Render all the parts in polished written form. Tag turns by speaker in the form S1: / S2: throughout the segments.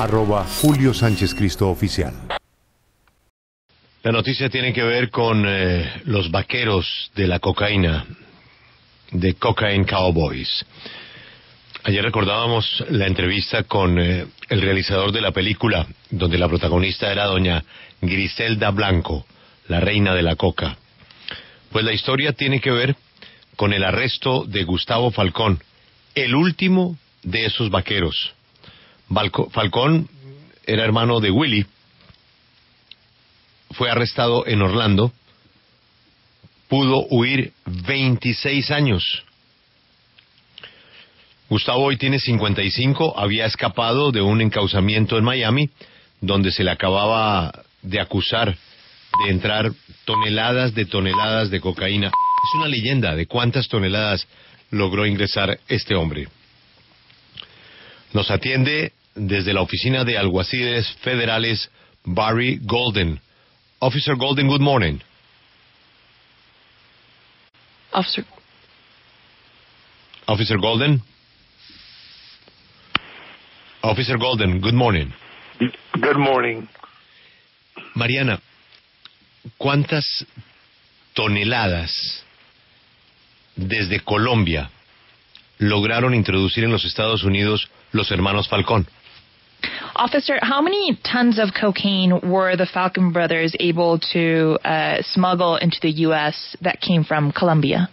S1: @Julio Sánchez Cristo Oficial.
S2: La noticia tiene que ver con los vaqueros de la cocaína, de Cocaine Cowboys. Ayer recordábamos la entrevista con el realizador de la película, donde la protagonista era doña Griselda Blanco, la reina de la coca. Pues la historia tiene que ver con el arresto de Gustavo Falcón, el último de esos vaqueros. Falcón era hermano de Willy, fue arrestado en Orlando, pudo huir 26 años. Gustavo hoy tiene 55, había escapado de un encauzamiento en Miami, donde se le acababa de acusar de entrar toneladas de cocaína. Es una leyenda de cuántas toneladas logró ingresar este hombre. Nos atiende desde la oficina de Alguaciles Federales Barry Golden. Officer Golden, good morning. Officer Golden. Officer Golden, good morning.
S3: Good morning.
S2: Mariana, ¿cuántas toneladas desde Colombia lograron introducir en los Estados Unidos los hermanos Falcón?
S4: Officer, how many tons of cocaine were the Falcon brothers able to smuggle into the U.S. that came from Colombia?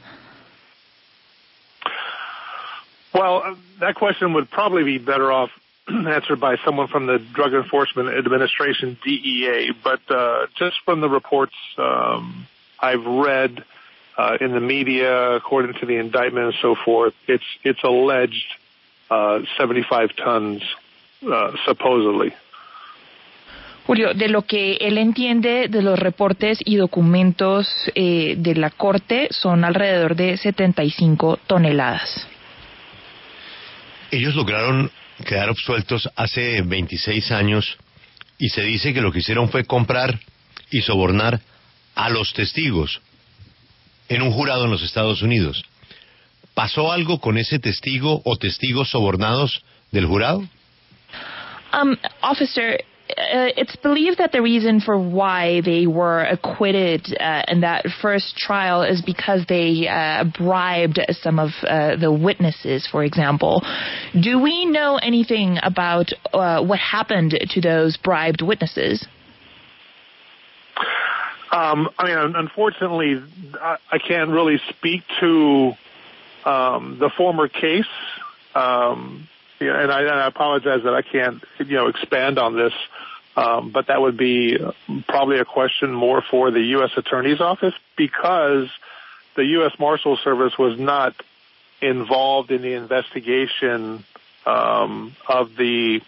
S3: Well, that question would probably be better off answered by someone from the Drug Enforcement Administration, DEA. But just from the reports I've read in the media, according to the indictment and so forth, it's alleged 75 tons, supposedly.
S4: Julio, de lo que él entiende de los reportes y documentos de la corte, son alrededor de 75 toneladas.
S2: Ellos lograron quedar absueltos hace 26 años y se dice que lo que hicieron fue comprar y sobornar a los testigos en un jurado en los Estados Unidos. ¿Pasó algo con ese testigo o testigos sobornados del jurado?
S4: Officer, it's believed that the reason for why they were acquitted in that first trial is because they bribed some of the witnesses, for example. Do we know anything about what happened to those bribed witnesses?
S3: I mean, unfortunately, I can't really speak to the former case. And I apologize that I can't, expand on this. But that would be probably a question more for the U.S. Attorney's Office, because the U.S. Marshal Service was not involved in the investigation of the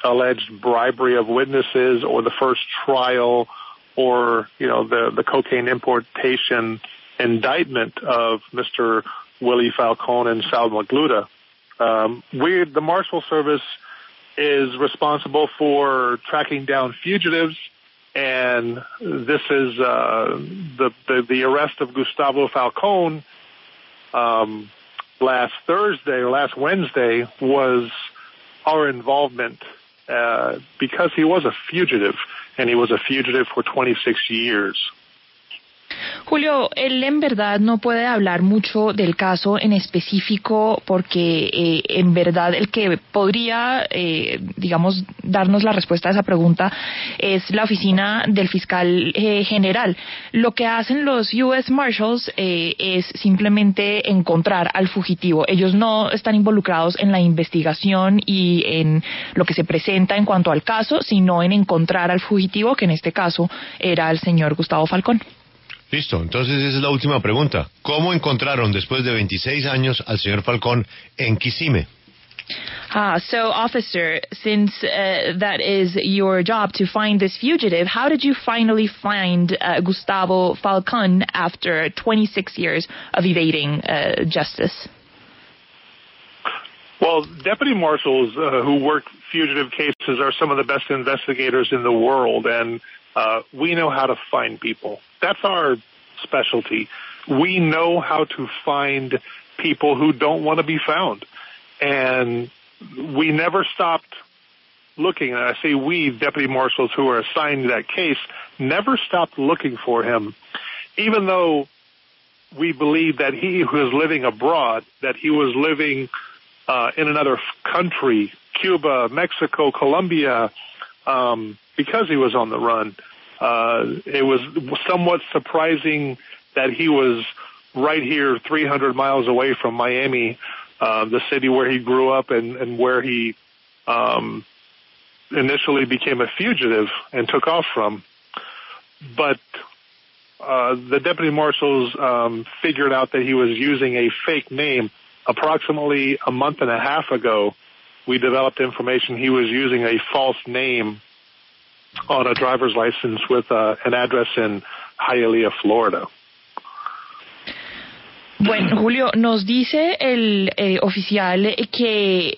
S3: alleged bribery of witnesses or the first trial or, the cocaine importation indictment of Mr. Willie Falcón and Sal Magluta. The Marshal Service is responsible for tracking down fugitives, and this is the arrest of Gustavo Falcón last Wednesday was our involvement because he was a fugitive, and he was a fugitive for 26 years.
S4: Julio, él en verdad no puede hablar mucho del caso en específico porque en verdad el que podría, darnos la respuesta a esa pregunta es la oficina del fiscal general. Lo que hacen los U.S. Marshals es simplemente encontrar al fugitivo. Ellos no están involucrados en la investigación y en lo que se presenta en cuanto al caso, sino en encontrar al fugitivo, que en este caso era el señor Gustavo Falcón.
S2: Listo, entonces esa es la última pregunta. ¿Cómo encontraron después de 26 años al señor Falcón en Kissimmee?
S4: So, officer, since that is your job to find this fugitive, how did you finally find Gustavo Falcón after 26 years of evading justice?
S3: Well, deputy marshals who work fugitive cases are some of the best investigators in the world, and we know how to find people. That's our specialty. We know how to find people who don't want to be found. And we never stopped looking, and I say we, deputy marshals who are assigned to that case, never stopped looking for him, even though we believed that he was living abroad, that he was living in another country, Cuba, Mexico, Colombia, because he was on the run. It was somewhat surprising that he was right here 300 miles away from Miami, the city where he grew up and where he initially became a fugitive and took off from. But the deputy marshals figured out that he was using a fake name. Approximately a month and a half ago, we developed information he was using a false name on a driver's license with an address in Hialeah, Florida.
S4: Bueno, Julio, nos dice el oficial que,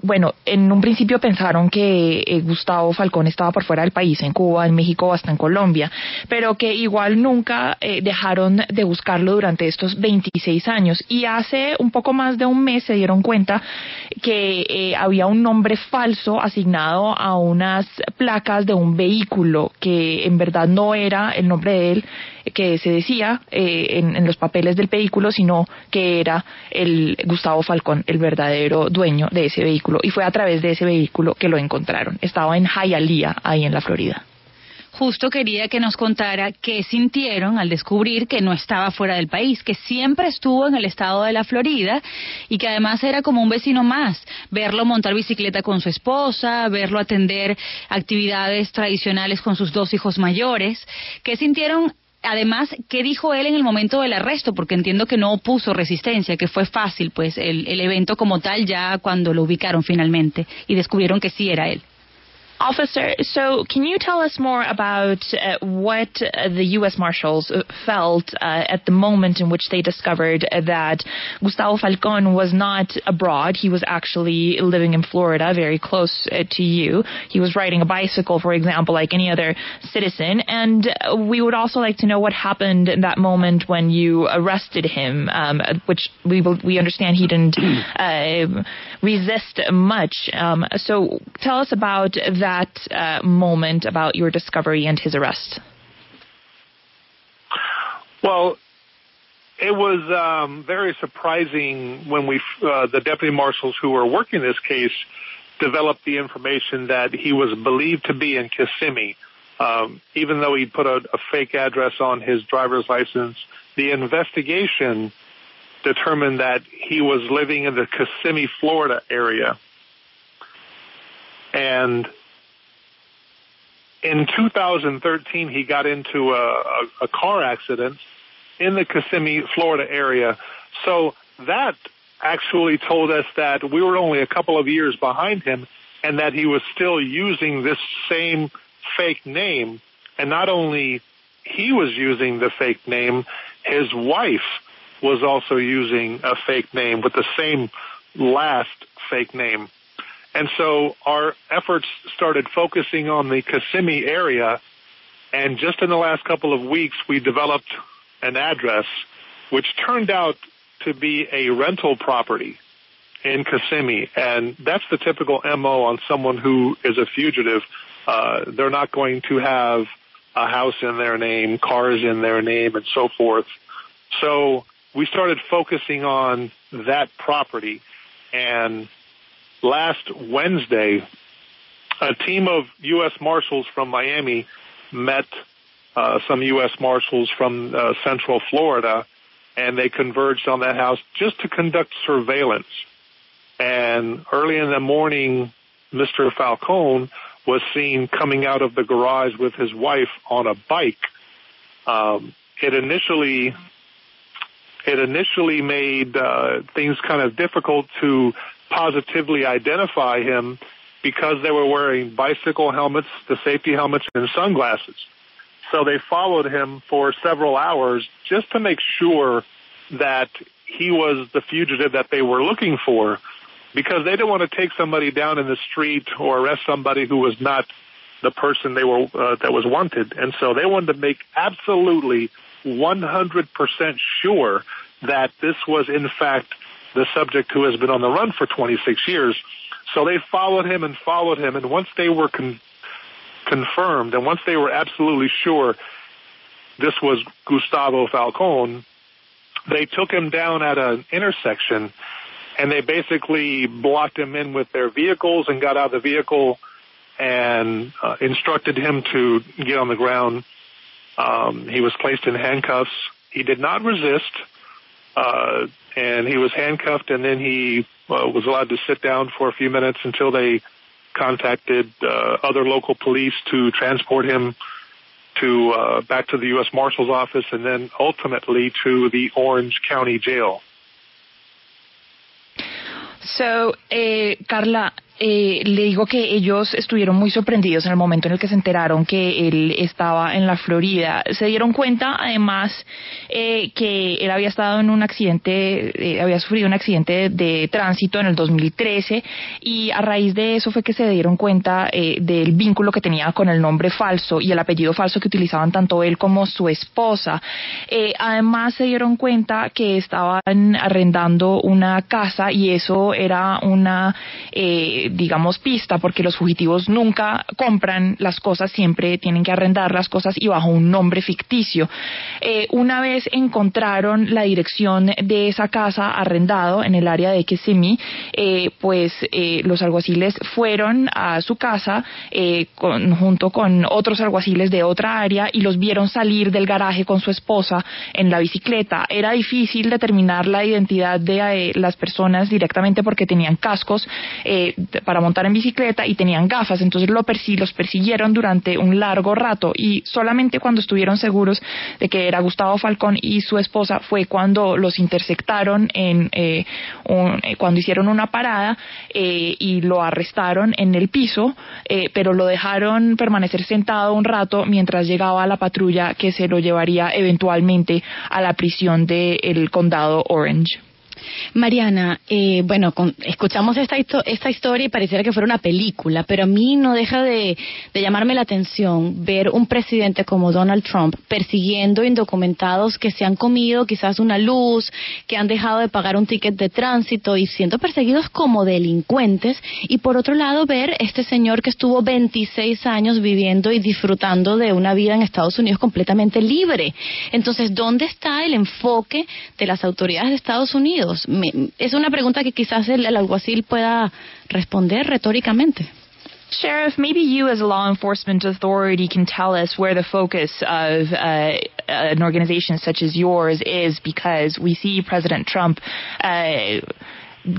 S4: bueno, en un principio pensaron que Gustavo Falcón estaba por fuera del país, en Cuba, en México o hasta en Colombia, pero que igual nunca dejaron de buscarlo durante estos 26 años. Y hace un poco más de un mes se dieron cuenta que había un nombre falso asignado a unas placas de un vehículo que en verdad no era el nombre de él, que se decía en los papeles del vehículo, sino que era el Gustavo Falcón, el verdadero dueño de ese vehículo. Y fue a través de ese vehículo que lo encontraron. Estaba en Hialeah, ahí en la Florida.
S5: Justo quería que nos contara qué sintieron al descubrir que no estaba fuera del país, que siempre estuvo en el estado de la Florida y que además era como un vecino más, verlo montar bicicleta con su esposa, verlo atender actividades tradicionales con sus 2 hijos mayores. ¿Qué sintieron? Además, ¿qué dijo él en el momento del arresto? Porque entiendo que no opuso resistencia, que fue fácil, pues, el evento como tal ya cuando lo ubicaron finalmente y descubrieron que sí era él.
S4: Officer, so can you tell us more about what the U.S. Marshals felt at the moment in which they discovered that Gustavo Falcón was not abroad? He was actually living in Florida, very close to you. He was riding a bicycle, for example, like any other citizen. And we would also like to know what happened in that moment when you arrested him, which we understand he didn't resist much. So tell us about that moment, about your discovery and his arrest.
S3: Well, it was very surprising when the deputy marshals who were working this case developed the information that he was believed to be in Kissimmee. Even though he put a fake address on his driver's license, the investigation determined that he was living in the Kissimmee, Florida area. And in 2013, he got into a car accident in the Kissimmee, Florida area. So that actually told us that we were only a couple of years behind him and that he was still using this same fake name. And not only he was using the fake name, his wife was also using a fake name with the same last fake name. And so our efforts started focusing on the Kissimmee area, and just in the last couple of weeks, we developed an address which turned out to be a rental property in Kissimmee. And that's the typical MO on someone who is a fugitive. They're not going to have a house in their name, cars in their name, and so forth. So we started focusing on that property, and last Wednesday, a team of U.S. Marshals from Miami met some U.S. Marshals from Central Florida, and they converged on that house just to conduct surveillance. And early in the morning, Mr. Falcón was seen coming out of the garage with his wife on a bike. It initially made things kind of difficult to positively identify him because they were wearing bicycle helmets, the safety helmets, and sunglasses. So they followed him for several hours just to make sure that he was the fugitive that they were looking for, because they didn't want to take somebody down in the street or arrest somebody who was not the person they were that was wanted. And so they wanted to make absolutely 100% sure that this was, in fact, the subject who has been on the run for 26 years. So they followed him, and once they were confirmed, and once they were absolutely sure this was Gustavo Falcón, they took him down at an intersection, and they basically blocked him in with their vehicles and got out of the vehicle and instructed him to get on the ground. He was placed in handcuffs. He did not resist, and he was handcuffed, and then he was allowed to sit down for a few minutes until they contacted other local police to transport him to back to the U.S. Marshal's office and then ultimately to the Orange County Jail.
S4: So, Carla, le digo que ellos estuvieron muy sorprendidos en el momento en el que se enteraron que él estaba en la Florida. Se dieron cuenta, además, que él había estado en un accidente, había sufrido un accidente de tránsito en el 2013, y a raíz de eso fue que se dieron cuenta del vínculo que tenía con el nombre falso y el apellido falso que utilizaban tanto él como su esposa. Además se dieron cuenta que estaban arrendando una casa, y eso era una digamos pista, porque los fugitivos nunca compran las cosas, siempre tienen que arrendar las cosas y bajo un nombre ficticio. Una vez encontraron la dirección de esa casa arrendado en el área de Kissimmee, los alguaciles fueron a su casa junto con otros alguaciles de otra área y los vieron salir del garaje con su esposa en la bicicleta. Era difícil determinar la identidad de las personas directamente porque tenían cascos para montar en bicicleta y tenían gafas, entonces los persiguieron durante un largo rato, y solamente cuando estuvieron seguros de que era Gustavo Falcón y su esposa fue cuando los intersectaron cuando hicieron una parada y lo arrestaron en el piso, pero lo dejaron permanecer sentado un rato mientras llegaba la patrulla que se lo llevaría eventualmente a la prisión del condado Orange.
S5: Mariana, escuchamos esta historia y pareciera que fuera una película, pero a mí no deja de llamarme la atención ver un presidente como Donald Trump persiguiendo indocumentados que se han comido quizás una luz, que han dejado de pagar un ticket de tránsito y siendo perseguidos como delincuentes, y por otro lado ver este señor que estuvo 26 años viviendo y disfrutando de una vida en Estados Unidos completamente libre. Entonces, ¿dónde está el enfoque de las autoridades de Estados Unidos? Es una pregunta que quizás el alguacil pueda responder retóricamente.
S4: Sheriff, maybe you as a law enforcement authority can tell us where the focus of an organization such as yours is, because we see President Trump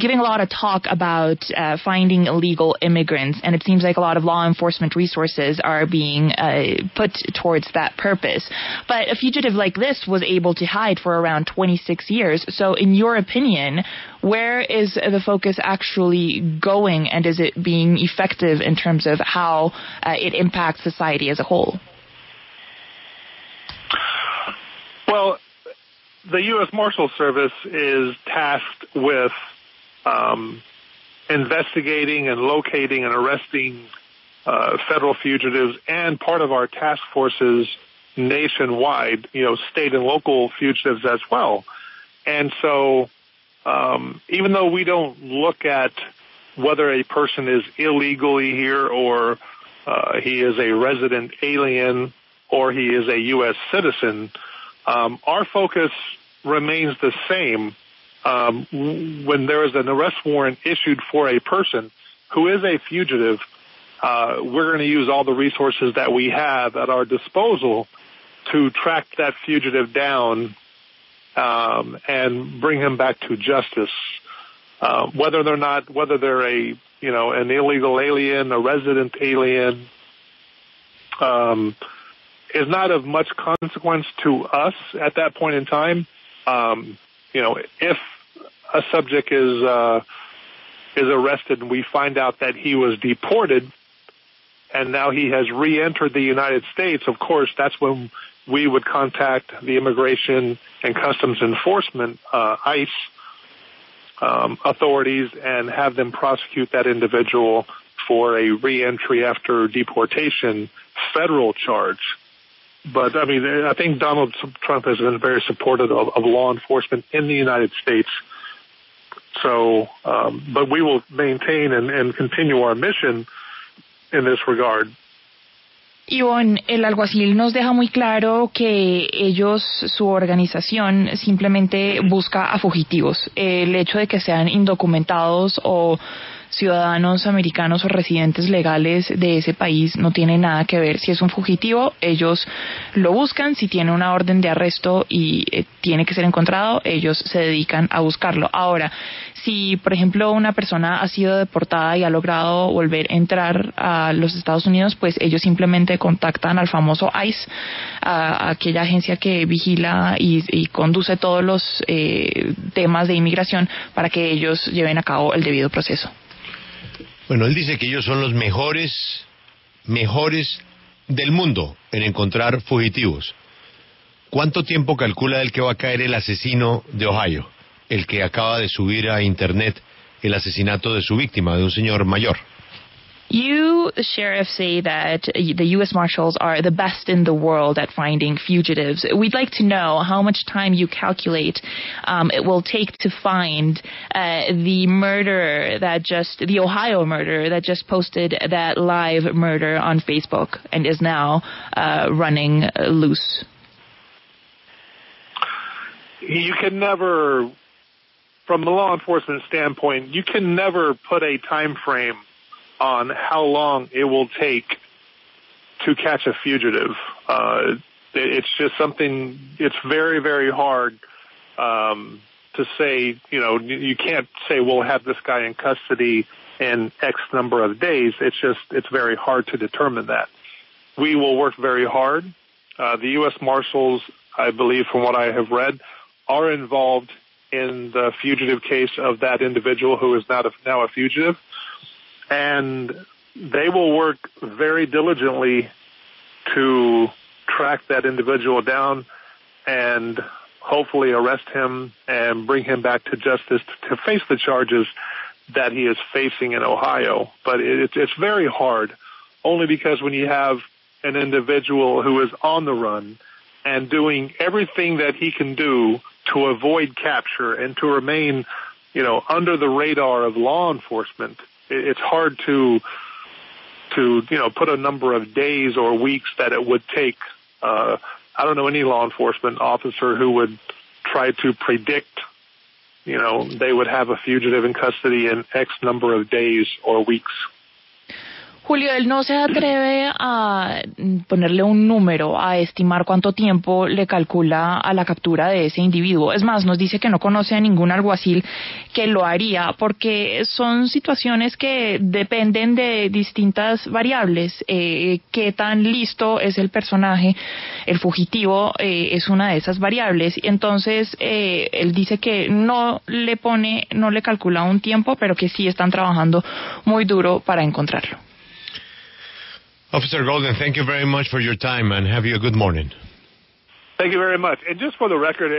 S4: giving a lot of talk about finding illegal immigrants, and it seems like a lot of law enforcement resources are being put towards that purpose. But a fugitive like this was able to hide for around 26 years. So in your opinion, where is the focus actually going, and is it being effective in terms of how it impacts society as a whole?
S3: Well, the U.S. Marshal Service is tasked with investigating and locating and arresting federal fugitives, and part of our task forces nationwide, state and local fugitives as well. And so even though we don't look at whether a person is illegally here or he is a resident alien or he is a U.S. citizen, our focus remains the same. When there is an arrest warrant issued for a person who is a fugitive, we're going to use all the resources that we have at our disposal to track that fugitive down and bring him back to justice. Whether they're an illegal alien, a resident alien, is not of much consequence to us at that point in time. If a subject is arrested and we find out that he was deported and now he has re-entered the United States, of course, that's when we would contact the Immigration and Customs Enforcement, ICE, authorities and have them prosecute that individual for a re-entry after deportation federal charge. But, I think Donald Trump has been very supportive of law enforcement in the United States So, but we will maintain and continue our mission in this regard.
S4: Ivonne, el alguacil nos deja muy claro que ellos, su organización, simplemente busca a fugitivos. El hecho de que sean indocumentados o ciudadanos americanos o residentes legales de ese país no tiene nada que ver. Si es un fugitivo, ellos lo buscan. Si tiene una orden de arresto y tiene que ser encontrado, ellos se dedican a buscarlo. Ahora, si por ejemplo una persona ha sido deportada y ha logrado volver a entrar a los Estados Unidos, pues ellos simplemente contactan al famoso ICE, a aquella agencia que vigila y conduce todos los temas de inmigración para que ellos lleven a cabo el debido proceso.
S2: Bueno, él dice que ellos son los mejores del mundo en encontrar fugitivos. ¿Cuánto tiempo calcula él que va a caer el asesino de Ohio, el que acaba de subir a internet el asesinato de su víctima, de un señor mayor?
S4: You, Sheriff, say that the U.S. Marshals are the best in the world at finding fugitives. We'd like to know how much time you calculate it will take to find the Ohio murderer that just posted that live murder on Facebook and is now running loose.
S3: You can never, from the law enforcement standpoint, you can never put a time frame on how long it will take to catch a fugitive. It's just something, it's very, very hard to say, you can't say we'll have this guy in custody in X number of days. It's very hard to determine that. We will work very hard. The U.S. Marshals, I believe from what I have read, are involved in the fugitive case of that individual who is now a fugitive. And they will work very diligently to track that individual down and hopefully arrest him and bring him back to justice to face the charges that he is facing in Ohio. But it's very hard, only because when you have an individual who is on the run and doing everything that he can do to avoid capture and to remain, under the radar of law enforcement, it's hard to put a number of days or weeks that it would take. I don't know any law enforcement officer who would try to predict, they would have a fugitive in custody in X number of days or weeks.
S4: Julio, él no se atreve a ponerle un número, a estimar cuánto tiempo le calcula a la captura de ese individuo. Es más, nos dice que no conoce a ningún alguacil que lo haría, porque son situaciones que dependen de distintas variables. Qué tan listo es el personaje, el fugitivo, es una de esas variables. Entonces, él dice que no le calcula un tiempo, pero que sí están trabajando muy duro para encontrarlo.
S2: Officer Golden, thank you very much for your time and have you a good morning.
S3: Thank you very much. And just for the record,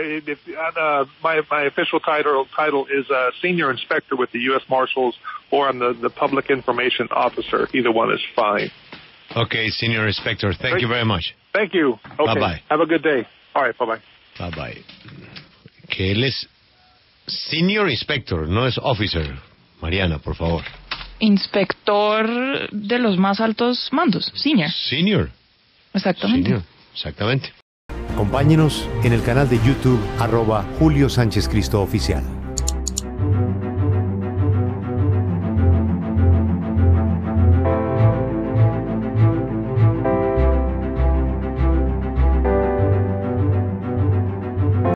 S3: my official title is Senior Inspector with the U.S. Marshals, or I'm the Public Information Officer. Either one is fine.
S2: Okay, Senior Inspector. Thank you very much.
S3: Thank you. Okay.
S2: Bye-bye.
S3: Have a good day. All right, bye-bye.
S2: Bye-bye. Que él es Senior Inspector, no es Officer. Mariana, por favor.
S4: Inspector de los más altos mandos, senior.
S2: Senior.
S4: Exactamente.
S2: Senior. Exactamente.
S1: Acompáñenos en el canal de YouTube @Julio Sánchez Cristo Oficial.